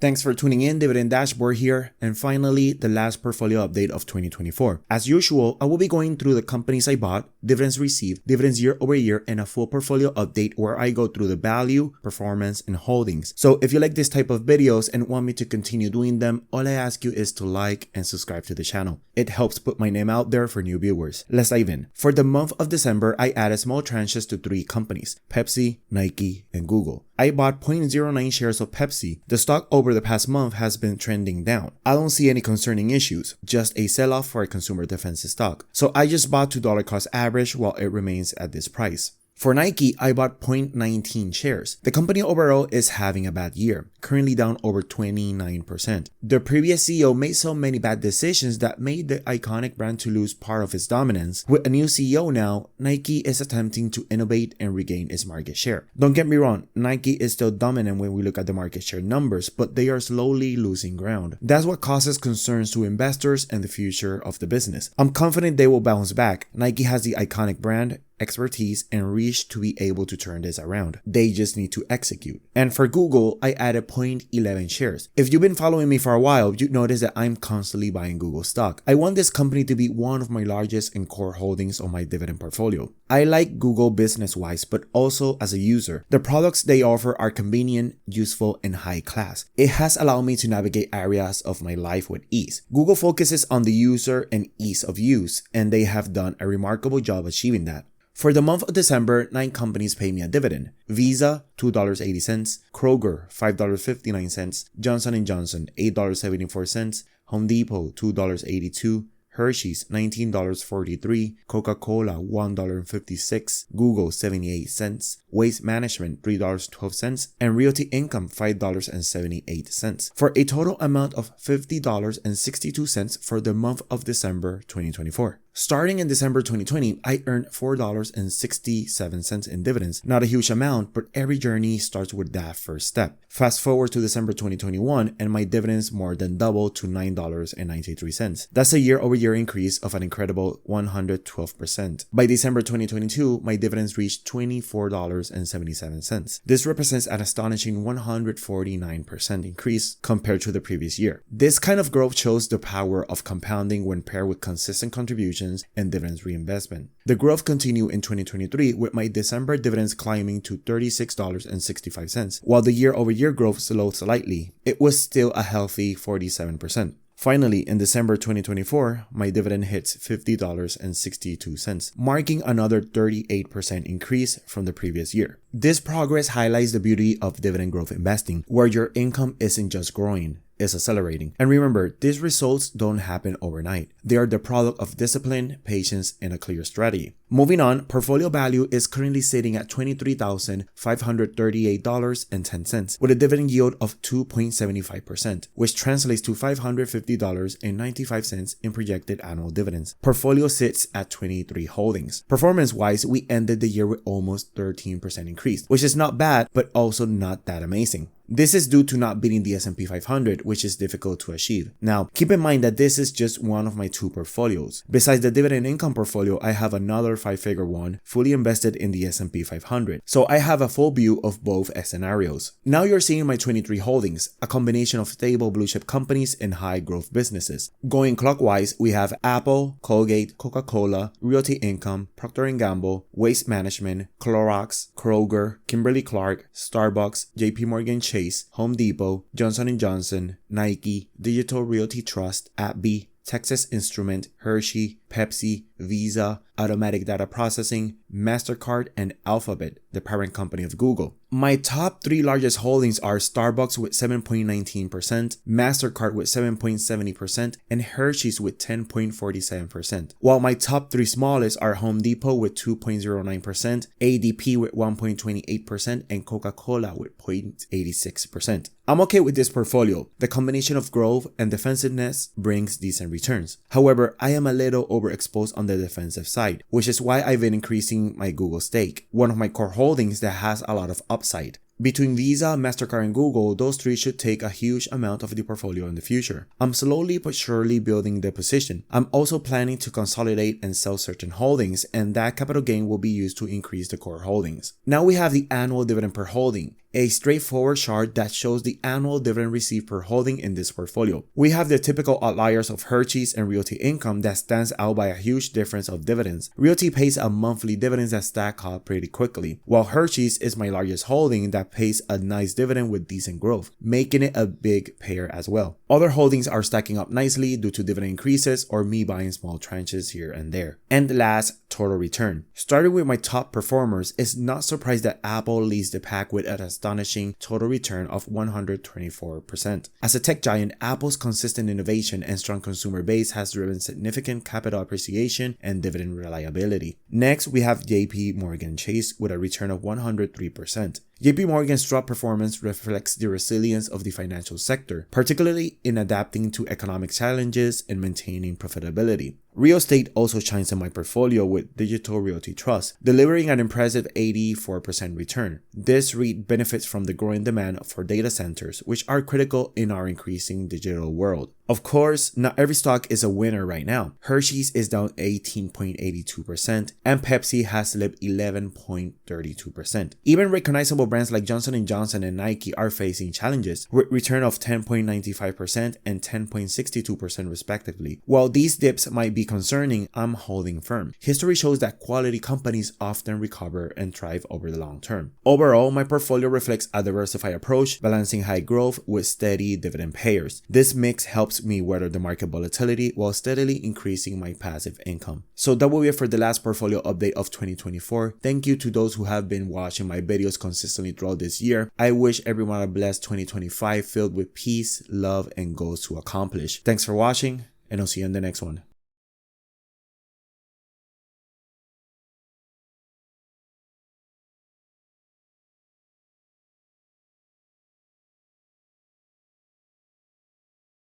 Thanks for tuning in, Dividend Dashboard here, and finally, the last portfolio update of 2024. As usual, I will be going through the companies I bought, dividends received, dividends year over year, and a full portfolio update where I go through the value, performance, and holdings. So if you like this type of videos and want me to continue doing them, all I ask you is to like and subscribe to the channel. It helps put my name out there for new viewers. Let's dive in. For the month of December, I added small tranches to 3 companies, Pepsi, Nike, and Google. I bought 0.09 shares of Pepsi. The stock over the past month has been trending down. I don't see any concerning issues, just a sell-off for a consumer defensive stock. So I just bought $2 cost average while it remains at this price. For Nike, I bought 0.19 shares. The company overall is having a bad year, currently down over 29%. The previous CEO made so many bad decisions that made the iconic brand to lose part of its dominance. With a new CEO now, Nike is attempting to innovate and regain its market share. Don't get me wrong, Nike is still dominant when we look at the market share numbers, but they are slowly losing ground. That's what causes concerns to investors and the future of the business. I'm confident they will bounce back. Nike has the iconic brand, expertise, and reach to be able to turn this around. They just need to execute. And for Google, I added 0.11 shares. If you've been following me for a while, you'd notice that I'm constantly buying Google stock. I want this company to be one of my largest and core holdings on my dividend portfolio. I like Google business-wise, but also as a user. The products they offer are convenient, useful, and high class. It has allowed me to navigate areas of my life with ease. Google focuses on the user and ease of use, and they have done a remarkable job achieving that. For the month of December, 9 companies paid me a dividend. Visa, $2.80, Kroger, $5.59, Johnson & Johnson, $8.74, Home Depot, $2.82, Hershey's, $19.43, Coca-Cola, $1.56, Google, 78 cents, Waste Management, $3.12, and Realty Income, $5.78, for a total amount of $50.62 for the month of December 2024. Starting in December 2020, I earned $4.67 in dividends. Not a huge amount, but every journey starts with that first step. Fast forward to December 2021, and my dividends more than doubled to $9.93. That's a year-over-year increase of an incredible 112%. By December 2022, my dividends reached $24.77. This represents an astonishing 149% increase compared to the previous year. This kind of growth shows the power of compounding when paired with consistent contributions and dividends reinvestment. The growth continued in 2023 with my December dividends climbing to $36.65. While the year-over-year growth slowed slightly, it was still a healthy 47%. Finally, in December 2024, my dividend hits $50.62, marking another 38% increase from the previous year. This progress highlights the beauty of dividend growth investing, where your income isn't just growing, it's accelerating. And remember, these results don't happen overnight. They are the product of discipline, patience, and a clear strategy. Moving on, portfolio value is currently sitting at $23,538.10 with a dividend yield of 2.75%, which translates to $550.95 in projected annual dividends. Portfolio sits at 23 holdings. Performance-wise, we ended the year with almost 13% increase, which is not bad, but also not that amazing. This is due to not beating the S&P 500, which is difficult to achieve. Now, keep in mind that this is just one of my 2 portfolios. Besides the dividend income portfolio, I have another 5-figure one fully invested in the S&P 500. So I have a full view of both scenarios. Now you're seeing my 23 holdings, a combination of stable blue chip companies and high growth businesses. Going clockwise, we have Apple, Colgate, Coca-Cola, Realty Income, Procter & Gamble, Waste Management, Clorox, Kroger, Kimberly-Clark, Starbucks, JP Morgan Chase, Home Depot, Johnson & Johnson, Nike, Digital Realty Trust, AbbVie, Texas Instrument, Hershey, Pepsi, Visa, Automatic Data Processing, MasterCard, and Alphabet, the parent company of Google. My top 3 largest holdings are Starbucks with 7.19%, MasterCard with 7.70%, and Hershey's with 10.47%. While my top 3 smallest are Home Depot with 2.09%, ADP with 1.28%, and Coca-Cola with 0.86%. I'm okay with this portfolio. The combination of growth and defensiveness brings decent returns. However, I am a little overexposed on the defensive side, which is why I've been increasing my Google stake, one of my core holdings that has a lot of upside. Between Visa, MasterCard, and Google, those 3 should take a huge amount of the portfolio in the future. I'm slowly but surely building the position. I'm also planning to consolidate and sell certain holdings, and that capital gain will be used to increase the core holdings. Now we have the annual dividend per holding. a straightforward chart that shows the annual dividend received per holding in this portfolio. We have the typical outliers of Hershey's and Realty Income that stands out by a huge difference of dividends. Realty pays a monthly dividends that stack up pretty quickly, while Hershey's is my largest holding that pays a nice dividend with decent growth, making it a big payer as well. Other holdings are stacking up nicely due to dividend increases or me buying small tranches here and there. And last, total return. Starting with my top performers, it's not surprised that Apple leads the pack with an astonishing total return of 124%. As a tech giant, Apple's consistent innovation and strong consumer base has driven significant capital appreciation and dividend reliability. Next, we have JP Morgan Chase with a return of 103%. JP Morgan's strong performance reflects the resilience of the financial sector, particularly in adapting to economic challenges and maintaining profitability. Real estate also shines in my portfolio with Digital Realty Trust, delivering an impressive 84% return. This REIT benefits from the growing demand for data centers, which are critical in our increasing digital world. Of course, not every stock is a winner right now. Hershey's is down 18.82%, and Pepsi has slipped 11.32%. Even recognizable brands like Johnson & Johnson and Nike are facing challenges, with return of 10.95% and 10.62% respectively. While these dips might be concerning, I'm holding firm. History shows that quality companies often recover and thrive over the long term. Overall, my portfolio reflects a diversified approach, balancing high growth with steady dividend payers. This mix helps me weather the market volatility while steadily increasing my passive income. So that will be it for the last portfolio update of 2024. Thank you to those who have been watching my videos consistently throughout this year. I wish everyone a blessed 2025 filled with peace, love, and goals to accomplish. Thanks for watching, and I'll see you in the next one.